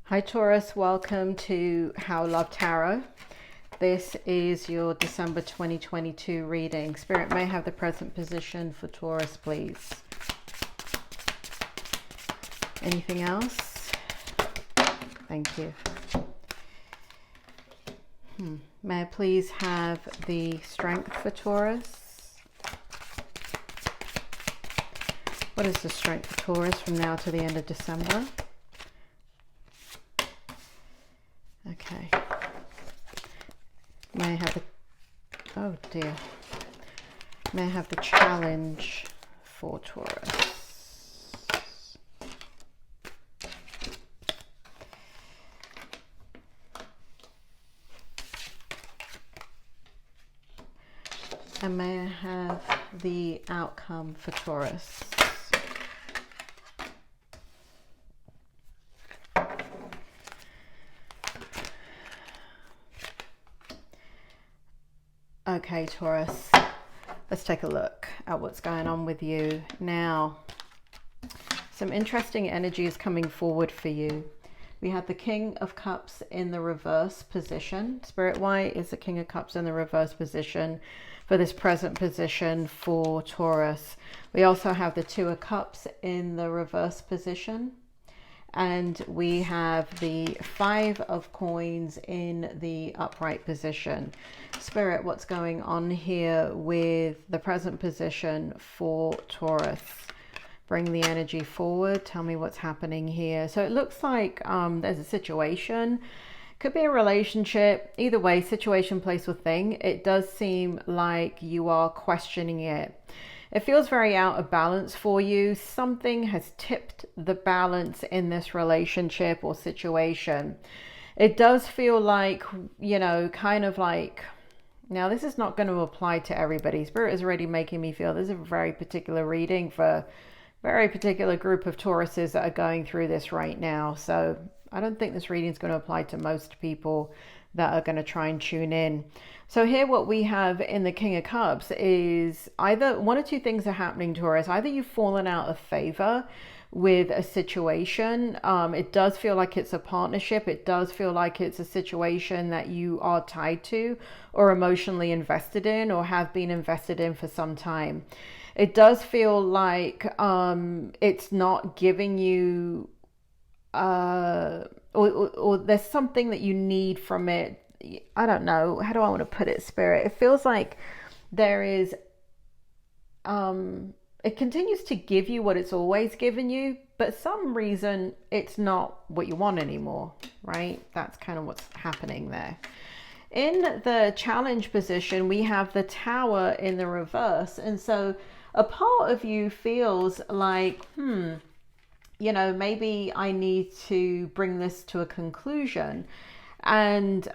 Hi Taurus, welcome to How Love Tarot. This is your December 2022 reading. Spirit may have the present position for Taurus, please. Anything else? Thank you. May I please have the strength for Taurus? What is the strength for Taurus from now to the end of December? Okay. May I have the, oh dear. May I have the challenge for Taurus? And may I have the outcome for Taurus? Okay, Taurus, let's take a look at what's going on with you now. Some interesting energy is coming forward for you. We have the King of Cups in the reverse position. Spirit, why is the King of Cups in the reverse position for this present position for Taurus? We also have the Two of Cups in the reverse position. And we have the Five of Coins in the upright position. Spirit, what's going on here with the present position for Taurus? Bring the energy forward. Tell me what's happening here. So it looks like there's a situation. Could be a relationship. Either way, situation, place, or thing. It does seem like you are questioning it. It feels very out of balance for you. Something has tipped the balance in this relationship or situation. It does feel like, you know, kind of like, now this is not going to apply to everybody. Spirit is already making me feel this is a very particular reading for a very particular group of Tauruses that are going through this right now. So I don't think this reading is going to apply to most people that are going to try and tune in. So here what we have in the King of Cups is either one or two things are happening, Taurus. Either you've fallen out of favor with a situation. It does feel like it's a partnership. It does feel like it's a situation that you are tied to or emotionally invested in or have been invested in for some time. It does feel like it's not giving you or there's something that you need from it. I don't know. How do I want to put it, Spirit? It feels like there is, it continues to give you what it's always given you, but some reason it's not what you want anymore, right? That's kind of what's happening there. In the challenge position, we have the Tower in the reverse. And so a part of you feels like, you know, maybe I need to bring this to a conclusion and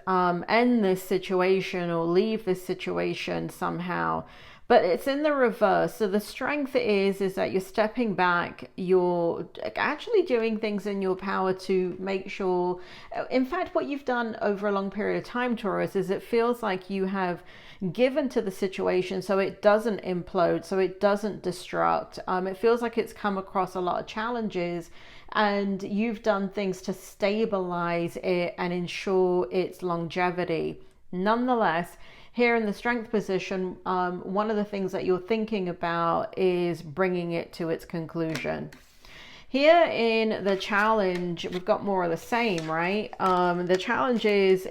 end this situation or leave this situation somehow. But it's in the reverse. So the strength is that you're stepping back, you're actually doing things in your power to make sure. In fact, what you've done over a long period of time, Taurus, is it feels like you have given to the situation so it doesn't implode, so it doesn't destruct. It feels like it's come across a lot of challenges and you've done things to stabilize it and ensure its longevity. Nonetheless, here in the strength position, one of the things that you're thinking about is bringing it to its conclusion. Here in the challenge, we've got more of the same, right? The challenge is,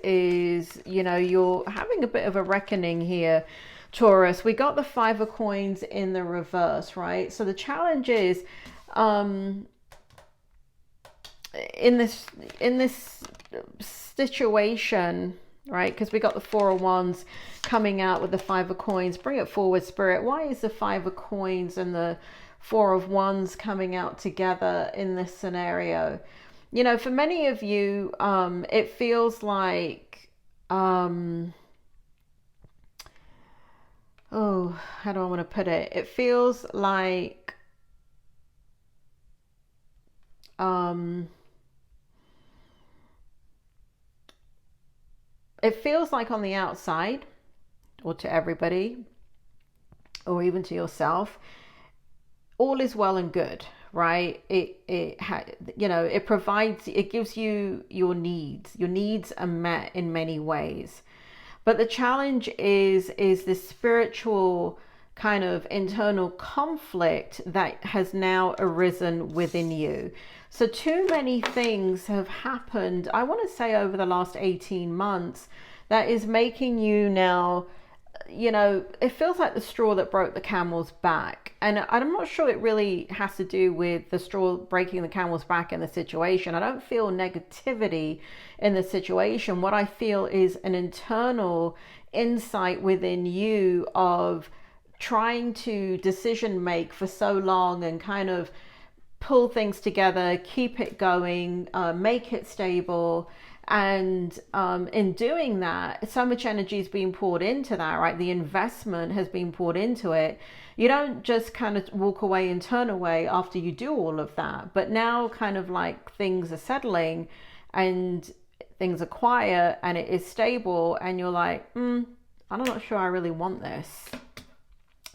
you know, you're having a bit of a reckoning here, Taurus. We got the Five of Coins in the reverse, right? So the challenge is, in this situation, right, because we got the Four of Wands coming out with the Five of Coins. Bring it forward, Spirit. Why is the Five of Coins and the Four of Wands coming out together in this scenario? You know, for many of you, it feels like, oh, how do I want to put it? It feels like, it feels like on the outside, or to everybody, or even to yourself, all is well and good, right? It provides, it gives you your needs. Your needs are met in many ways. But the challenge is this spiritual kind of internal conflict that has now arisen within you. So too many things have happened, I want to say over the last 18 months, that is making you now, it feels like the straw that broke the camel's back. And I'm not sure it really has to do with the straw breaking the camel's back in the situation. I don't feel negativity in the situation. What I feel is an internal insight within you of trying to decision make for so long and kind of pull things together, keep it going, make it stable. And in doing that, so much energy is being poured into that, right? The investment has been poured into it. You don't just kind of walk away and turn away after you do all of that. But now kind of like things are settling and things are quiet and it is stable and you're like, I'm not sure I really want this.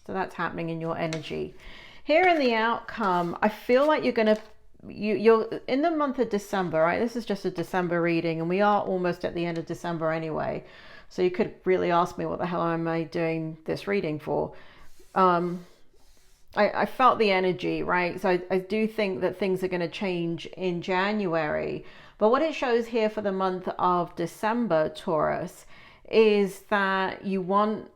So that's happening in your energy. Here in the outcome, I feel like you're in the month of December, right? This is just a December reading and we are almost at the end of December anyway. So you could really ask me, what the hell am I doing this reading for? I felt the energy, right? So I do think that things are going to change in January. But what it shows here for the month of December, Taurus, is that you want...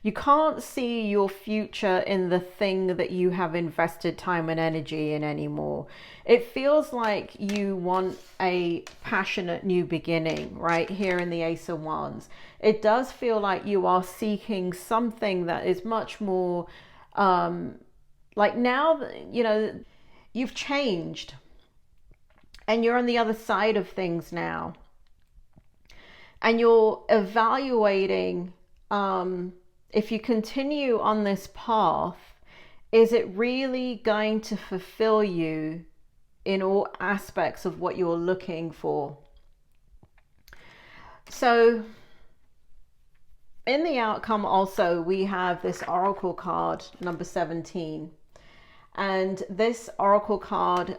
you can't see your future in the thing that you have invested time and energy in anymore. It feels like you want a passionate new beginning, right? Here in the Ace of Wands. It does feel like you are seeking something that is much more, like now, you've changed and you're on the other side of things now. And you're evaluating, if you continue on this path, is it really going to fulfill you in all aspects of what you're looking for? So in the outcome also, we have this oracle card, number 17. And this oracle card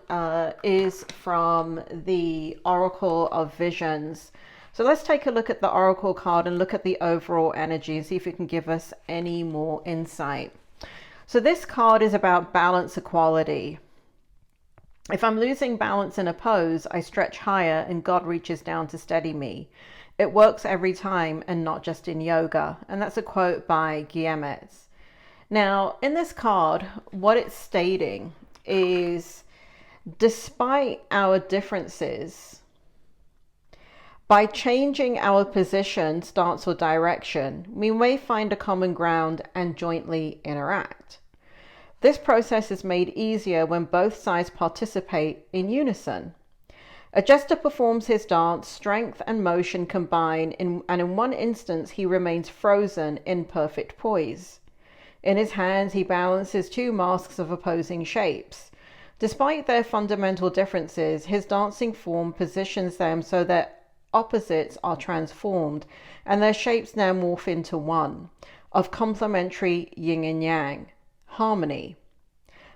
is from the Oracle of Visions. So let's take a look at the oracle card and look at the overall energy and see if it can give us any more insight. So this card is about balance equality. If I'm losing balance in a pose, I stretch higher and God reaches down to steady me. It works every time and not just in yoga. And that's a quote by Guillemets. Now, in this card, what it's stating is, despite our differences, by changing our position, stance, or direction, we may find a common ground and jointly interact. This process is made easier when both sides participate in unison. A jester performs his dance, strength and motion combine, and in one instance he remains frozen in perfect poise. In his hands he balances two masks of opposing shapes. Despite their fundamental differences, his dancing form positions them so that opposites are transformed and their shapes now morph into one, of complementary yin and yang, harmony.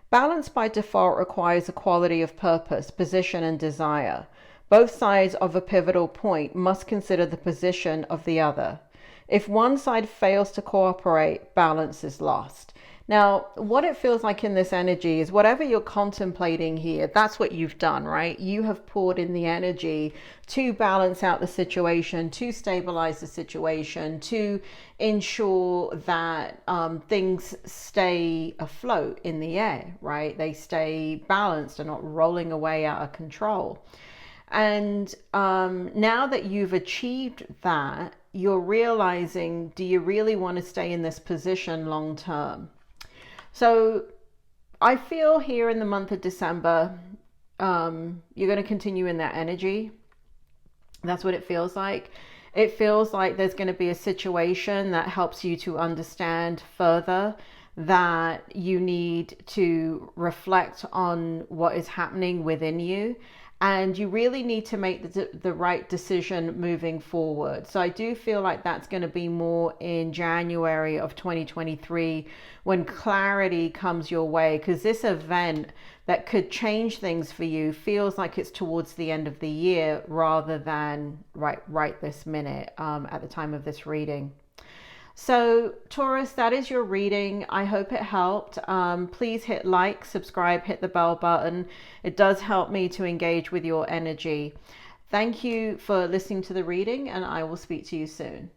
Balance by default requires equality of purpose, position and desire. Both sides of a pivotal point must consider the position of the other. If one side fails to cooperate, balance is lost. Now, what it feels like in this energy is whatever you're contemplating here, that's what you've done, right? You have poured in the energy to balance out the situation, to stabilize the situation, to ensure that things stay afloat in the air, right? They stay balanced and not rolling away out of control. And now that you've achieved that, you're realizing, do you really want to stay in this position long term? So I feel here in the month of December, you're going to continue in that energy. That's what it feels like. It feels like there's going to be a situation that helps you to understand further that you need to reflect on what is happening within you and you really need to make the right decision moving forward. So I do feel like that's going to be more in January of 2023 when clarity comes your way, because this event that could change things for you feels like it's towards the end of the year rather than right this minute, at the time of this reading. So Taurus, that is your reading. I hope it helped. Please hit like, subscribe, hit the bell button. It does help me to engage with your energy. Thank you for listening to the reading, and I will speak to you soon.